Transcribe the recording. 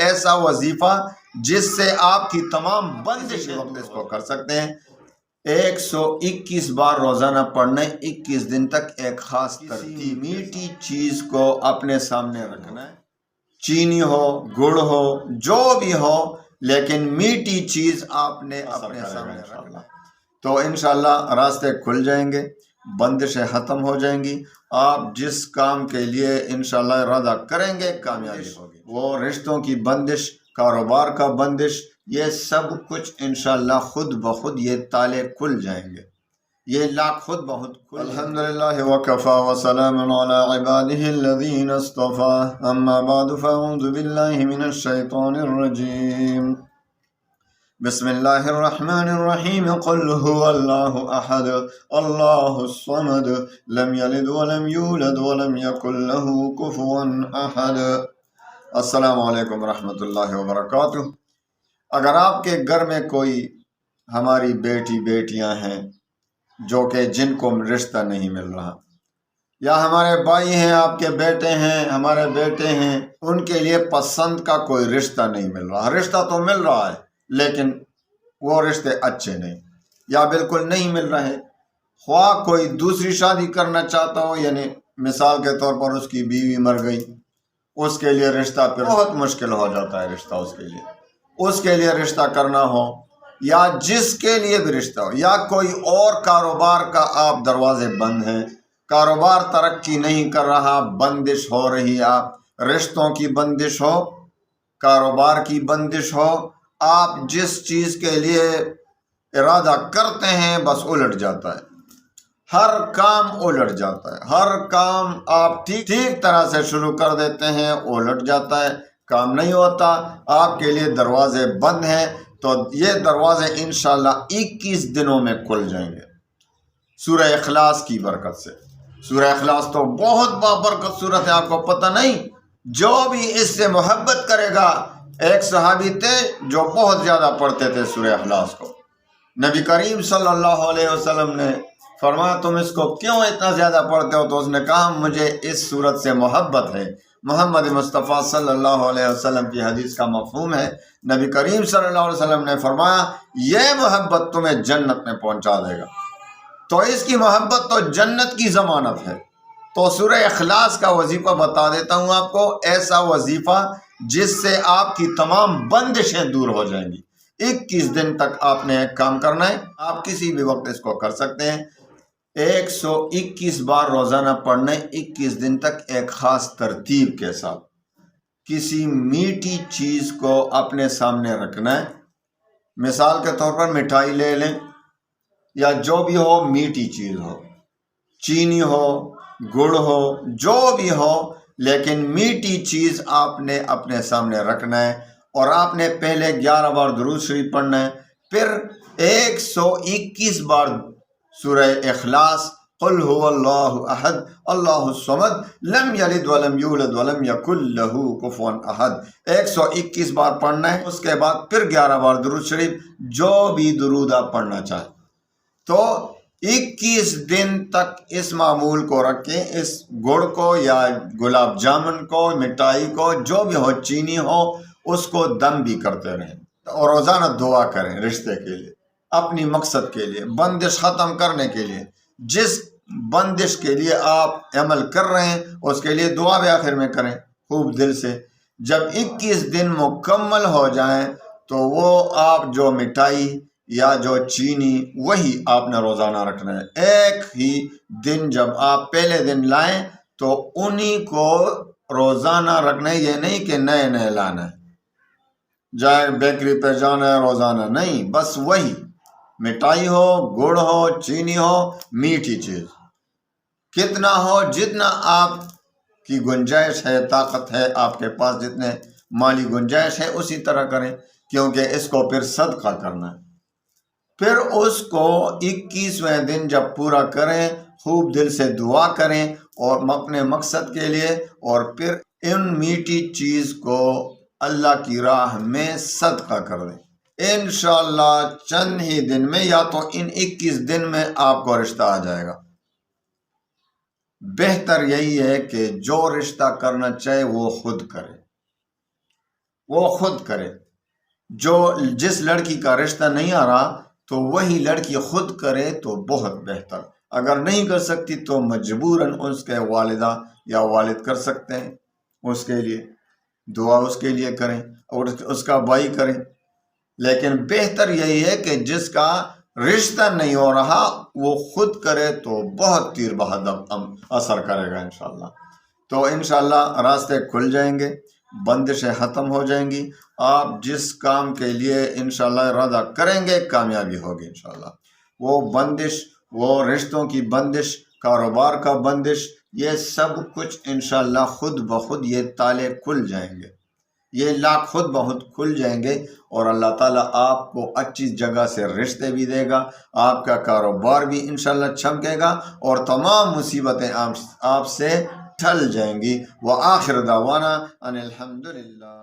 ایسا وظیفہ جس سے آپ کی تمام بندشیں وقت اس کو کر سکتے ہیں۔ 121 بار روزانہ پڑھنا ہے، 21 دن تک ایک خاص ترتیب۔ میٹھی چیز کو اپنے سامنے رکھنا ہے، چینی ہو، گڑ ہو، جو بھی ہو، لیکن میٹھی چیز آپ نے اپنے سامنے رکھنا ہے تو انشاءاللہ راستے کھل جائیں گے، بندشیں ختم ہو جائیں گی۔ آپ جس کام کے لیے انشاءاللہ ارادہ کریں گے کامیابی ہوگی۔ وہ رشتوں کی بندش، کاروبار کا بندش، یہ سب کچھ انشاءاللہ خود بخود یہ تالے کھل جائیں گے، یہ لاکھ خود بخود کھل۔ الحمدللہ وکفا وسلام علی عبادہ الذین اصطفی، اما بعد فاعوذ باللہ من الشیطان الرجیم، بسم اللہ الرحمن الرحیم، قل هو اللہ احد اللہ الصمد لم یلد ولم یولد ولم یکن له کفوا احد۔ السلام علیکم ورحمۃ اللہ وبرکاتہ۔ اگر آپ کے گھر میں کوئی ہماری بیٹیاں ہیں جو کہ جن کو رشتہ نہیں مل رہا، یا ہمارے بھائی ہیں، آپ کے بیٹے ہیں، ہمارے بیٹے ہیں، ان کے لیے پسند کا کوئی رشتہ نہیں مل رہا، رشتہ تو مل رہا ہے لیکن وہ رشتے اچھے نہیں یا بالکل نہیں مل رہے، خواہ کوئی دوسری شادی کرنا چاہتا ہو، یعنی مثال کے طور پر اس کی بیوی مر گئی، اس کے لیے رشتہ پھر بہت مشکل ہو جاتا ہے، رشتہ اس کے لیے رشتہ کرنا ہو، یا جس کے لیے بھی رشتہ ہو، یا کوئی اور کاروبار کا آپ دروازے بند ہیں، کاروبار ترقی نہیں کر رہا، بندش ہو رہی، آپ رشتوں کی بندش ہو، کاروبار کی بندش ہو، آپ جس چیز کے لیے ارادہ کرتے ہیں بس الٹ جاتا ہے، ہر کام الٹ جاتا ہے، ہر کام آپ ٹھیک طرح سے شروع کر دیتے ہیں الٹ جاتا ہے، کام نہیں ہوتا، آپ کے لیے دروازے بند ہیں، تو یہ دروازے انشاءاللہ 21 دنوں میں کھل جائیں گے سورہ اخلاص کی برکت سے۔ سورہ اخلاص تو بہت بابرکت صورت ہے، آپ کو پتہ نہیں، جو بھی اس سے محبت کرے گا، ایک صحابی تھے جو بہت زیادہ پڑھتے تھے سورہ اخلاص کو، نبی کریم صلی اللہ علیہ وسلم نے فرمایا تم اس کو کیوں اتنا زیادہ پڑھتے ہو؟ تو اس نے کہا مجھے اس صورت سے محبت ہے۔ محمد مصطفیٰ صلی اللہ علیہ وسلم کی حدیث کا مفہوم ہے، نبی کریم صلی اللہ علیہ وسلم نے فرمایا یہ محبت تمہیں جنت میں پہنچا دے گا، تو اس کی محبت تو جنت کی ضمانت ہے۔ تو سورہ اخلاص کا وظیفہ بتا دیتا ہوں آپ کو، ایسا وظیفہ جس سے آپ کی تمام بندشیں دور ہو جائیں گی۔ 21 دن تک آپ نے ایک کام کرنا ہے، آپ کسی بھی وقت اس کو کر سکتے ہیں، 121 بار روزانہ پڑھنا ہے، 21 دن تک ایک خاص ترتیب کے ساتھ۔ کسی میٹھی چیز کو اپنے سامنے رکھنا ہے، مثال کے طور پر مٹھائی لے لیں، یا جو بھی ہو، میٹھی چیز ہو، چینی ہو، گڑ ہو، جو بھی ہو، لیکن میٹھی چیز آپ نے اپنے سامنے رکھنا ہے، اور آپ نے پہلے 11 بار درود شریف پڑھنا ہے، پھر 121 بار سورہ اخلاص، قل هو اللہ احد اللہ الصمد لم یلد ولم یولد ولم یکن لہ کفوا احد، 121 بار پڑھنا ہے، اس کے بعد پھر 11 بار درود شریف، جو بھی درود آپ پڑھنا چاہیں۔ تو 21 دن تک اس معمول کو رکھیں، اس گڑ کو یا گلاب جامن کو، مٹھائی کو، جو بھی ہو، چینی ہو، اس کو دم بھی کرتے رہیں، اور روزانہ دعا کریں رشتے کے لیے، اپنی مقصد کے لیے، بندش ختم کرنے کے لیے، جس بندش کے لیے آپ عمل کر رہے ہیں اس کے لیے دعا بھی آخر میں کریں خوب دل سے۔ جب 21 دن مکمل ہو جائیں تو وہ آپ جو مٹھائی یا جو چینی، وہی آپ نے روزانہ رکھنا ہے، ایک ہی دن جب آپ پہلے دن لائیں تو انہی کو روزانہ رکھنا ہے، یہ نہیں کہ نئے نئے لانا ہے، جائے بیکری پہ جانا ہے روزانہ، نہیں، بس وہی مٹھائی ہو، گڑ ہو، چینی ہو، میٹھی چیز، کتنا ہو، جتنا آپ کی گنجائش ہے، طاقت ہے آپ کے پاس، جتنے مالی گنجائش ہے اسی طرح کریں، کیونکہ اس کو پھر صدقہ کرنا ہے۔ پھر اس کو 21ویں دن جب پورا کریں، خوب دل سے دعا کریں اور اپنے مقصد کے لیے، اور پھر ان میٹھی چیز کو اللہ کی راہ میں صدقہ کر دیں، انشاءاللہ چند ہی دن میں، یا تو ان 21 دن میں آپ کو رشتہ آ جائے گا۔ بہتر یہی ہے کہ جو رشتہ کرنا چاہے وہ خود کرے، وہ خود کرے. جس لڑکی کا رشتہ نہیں آ رہا تو وہی لڑکی خود کرے تو بہت بہتر. اگر نہیں کر سکتی تو مجبوراً اس کے والدہ یا والد کر سکتے ہیں. اس کے لیے دعا اس کے لیے کریں اور اس کا بھائی کریں. لیکن بہتر یہی ہے کہ جس کا رشتہ نہیں ہو رہا وہ خود کرے تو بہت تیر بہت اثر کرے گا انشاءاللہ. تو انشاءاللہ راستے کھل جائیں گے، بندشیں ختم ہو جائیں گی. آپ جس کام کے لیے انشاءاللہ ارادہ کریں گے کامیابی ہوگی انشاءاللہ. وہ بندش، وہ رشتوں کی بندش، کاروبار کا بندش، یہ سب کچھ انشاءاللہ خود بخود یہ تالے کھل جائیں گے، یہ لاک خود بخود کھل جائیں گے. اور اللہ تعالیٰ آپ کو اچھی جگہ سے رشتے بھی دے گا، آپ کا کاروبار بھی انشاءاللہ چھمکے گا اور تمام مصیبتیں آپ سے ٹل جائیں گی. وآخر دعوانا ان الحمدللہ.